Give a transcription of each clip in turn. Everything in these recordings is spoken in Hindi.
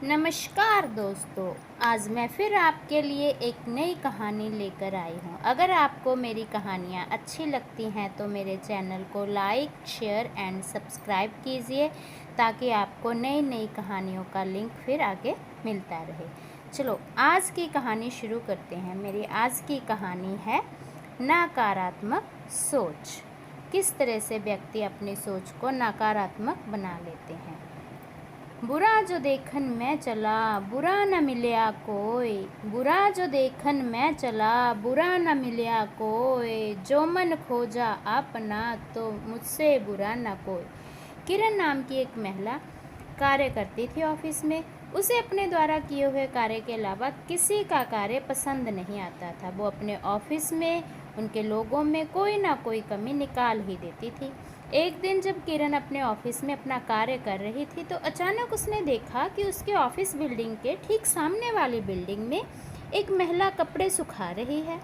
नमस्कार दोस्तों, आज मैं फिर आपके लिए एक नई कहानी लेकर आई हूँ। अगर आपको मेरी कहानियाँ अच्छी लगती हैं तो मेरे चैनल को लाइक, शेयर एंड सब्सक्राइब कीजिए ताकि आपको नई नई कहानियों का लिंक फिर आगे मिलता रहे। चलो आज की कहानी शुरू करते हैं। मेरी आज की कहानी है नकारात्मक सोच। किस तरह से व्यक्ति अपनी सोच को नकारात्मक बना लेते हैं। बुरा जो देखन मैं चला बुरा न मिलया कोई, बुरा जो देखन मैं चला बुरा न मिलया कोई, जो मन खोजा अपना तो मुझसे बुरा न कोई। किरण नाम की एक महिला कार्य करती थी ऑफिस में। उसे अपने द्वारा किए हुए कार्य के अलावा किसी का कार्य पसंद नहीं आता था। वो अपने ऑफिस में उनके लोगों में कोई ना कोई कमी निकाल ही देती थी। एक दिन जब किरण अपने ऑफिस में अपना कार्य कर रही थी तो अचानक उसने देखा कि उसके ऑफिस बिल्डिंग के ठीक सामने वाली बिल्डिंग में एक महिला कपड़े सुखा रही है।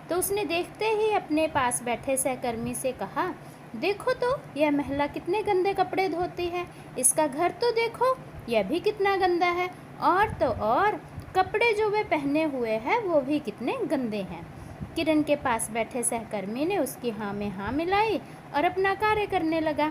तो उसने देखते ही अपने पास बैठे सहकर्मी से कहा, देखो तो यह महिला कितने गंदे कपड़े धोती है, इसका घर तो देखो यह भी कितना गंदा है, और तो और कपड़े जो वे पहने हुए हैं वो भी कितने गंदे हैं। किरण के पास बैठे सहकर्मी ने उसकी हाँ में हाँ मिलाई और अपना कार्य करने लगा।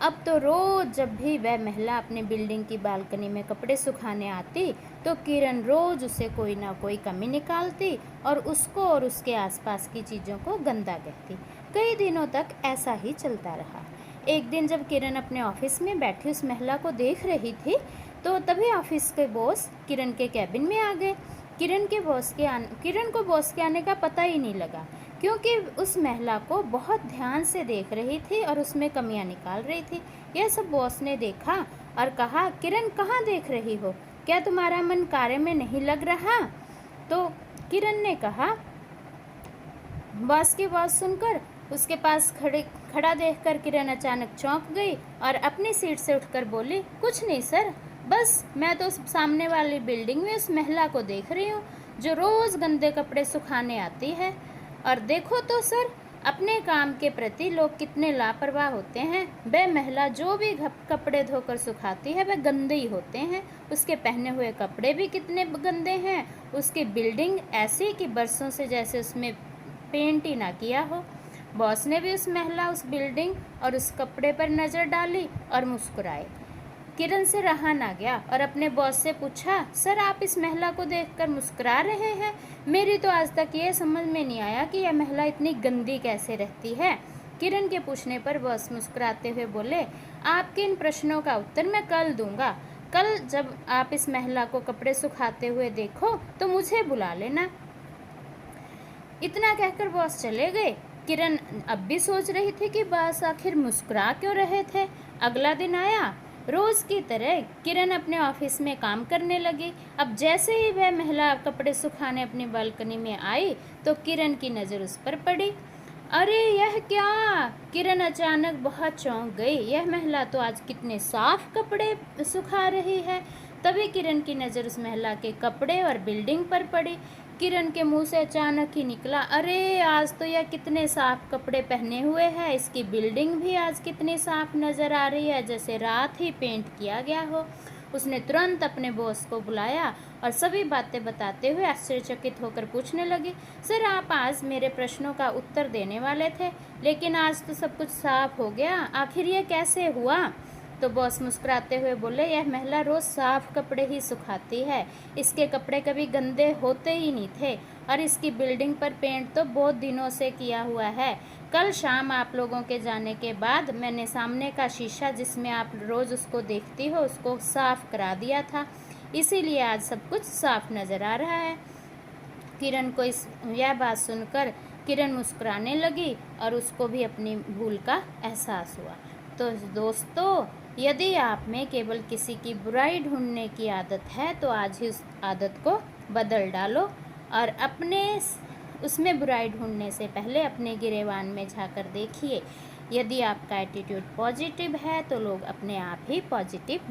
अब तो रोज जब भी वह महिला अपने बिल्डिंग की बालकनी में कपड़े सुखाने आती तो किरण रोज उसे कोई ना कोई कमी निकालती और उसको और उसके आसपास की चीज़ों को गंदा कहती। कई दिनों तक ऐसा ही चलता रहा। एक दिन जब किरण अपने ऑफिस में बैठी उस महिला को देख रही थी तो तभी ऑफिस के बॉस किरण के कैबिन में आ गए। किरण को बॉस के आने का पता ही नहीं लगा क्योंकि उस महिला को बहुत ध्यान से देख रही थी और उसमें कमियां निकाल रही थी। यह सब बॉस ने देखा और कहा, किरण कहाँ देख रही हो, क्या तुम्हारा मन कार्य में नहीं लग रहा? तो किरण ने कहा, बॉस की बात सुनकर उसके पास खड़ा देखकर किरण अचानक चौंक गई और अपनी सीट से उठकर बोली, कुछ नहीं सर, बस मैं तो सामने वाली बिल्डिंग में उस महिला को देख रही हूँ जो रोज़ गंदे कपड़े सुखाने आती है। और देखो तो सर, अपने काम के प्रति लोग कितने लापरवाह होते हैं। वह महिला जो भी कपड़े धोकर सुखाती है वह गंदे ही होते हैं। उसके पहने हुए कपड़े भी कितने गंदे हैं। उसकी बिल्डिंग ऐसी कि बरसों से जैसे उसमें पेंट ही ना किया हो। बॉस ने भी उस बिल्डिंग और उस कपड़े पर नज़र डाली और मुस्कुराए। किरण से रहा ना गया और अपने बॉस से पूछा, सर आप इस महिला को देखकर मुस्कुरा रहे हैं? मेरी तो आज तक ये समझ में नहीं आया कि यह महिला इतनी गंदी कैसे रहती है। किरण के पूछने पर बॉस मुस्कुराते हुए बोले, आपके इन प्रश्नों का उत्तर मैं कल दूंगा। कल जब आप इस महिला को कपड़े सुखाते हुए देखो तो मुझे बुला लेना। इतना कहकर बॉस चले गए। किरण अब भी सोच रही थी कि बॉस आखिर मुस्कुरा क्यों रहे थे। अगला दिन आया। रोज़ की तरह किरण अपने ऑफिस में काम करने लगी। अब जैसे ही वह महिला कपड़े सुखाने अपनी बालकनी में आई तो किरण की नज़र उस पर पड़ी। अरे यह क्या! किरण अचानक बहुत चौंक गई। यह महिला तो आज कितने साफ कपड़े सुखा रही है। तभी किरण की नज़र उस महिला के कपड़े और बिल्डिंग पर पड़ी। किरण के मुंह से अचानक ही निकला, अरे आज तो यह कितने साफ कपड़े पहने हुए है। इसकी बिल्डिंग भी आज कितनी साफ नज़र आ रही है, जैसे रात ही पेंट किया गया हो। उसने तुरंत अपने बॉस को बुलाया और सभी बातें बताते हुए आश्चर्यचकित होकर पूछने लगी, सर आप आज मेरे प्रश्नों का उत्तर देने वाले थे लेकिन आज तो सब कुछ साफ हो गया, आखिर ये कैसे हुआ? तो बॉस मुस्कुराते हुए बोले, यह महिला रोज़ साफ कपड़े ही सुखाती है। इसके कपड़े कभी गंदे होते ही नहीं थे और इसकी बिल्डिंग पर पेंट तो बहुत दिनों से किया हुआ है। कल शाम आप लोगों के जाने के बाद मैंने सामने का शीशा जिसमें आप रोज़ उसको देखती हो उसको साफ करा दिया था, इसीलिए आज सब कुछ साफ नज़र आ रहा है। किरण को यह बात सुनकर किरण मुस्कुराने लगी और उसको भी अपनी भूल का एहसास हुआ। तो दोस्तों, यदि आप में केवल किसी की बुराई ढूंढने की आदत है तो आज ही उस आदत को बदल डालो और अपने उसमें बुराई ढूंढने से पहले अपने गिरेबान में झांकर देखिए। यदि आपका एटीट्यूड पॉजिटिव है तो लोग अपने आप ही पॉजिटिव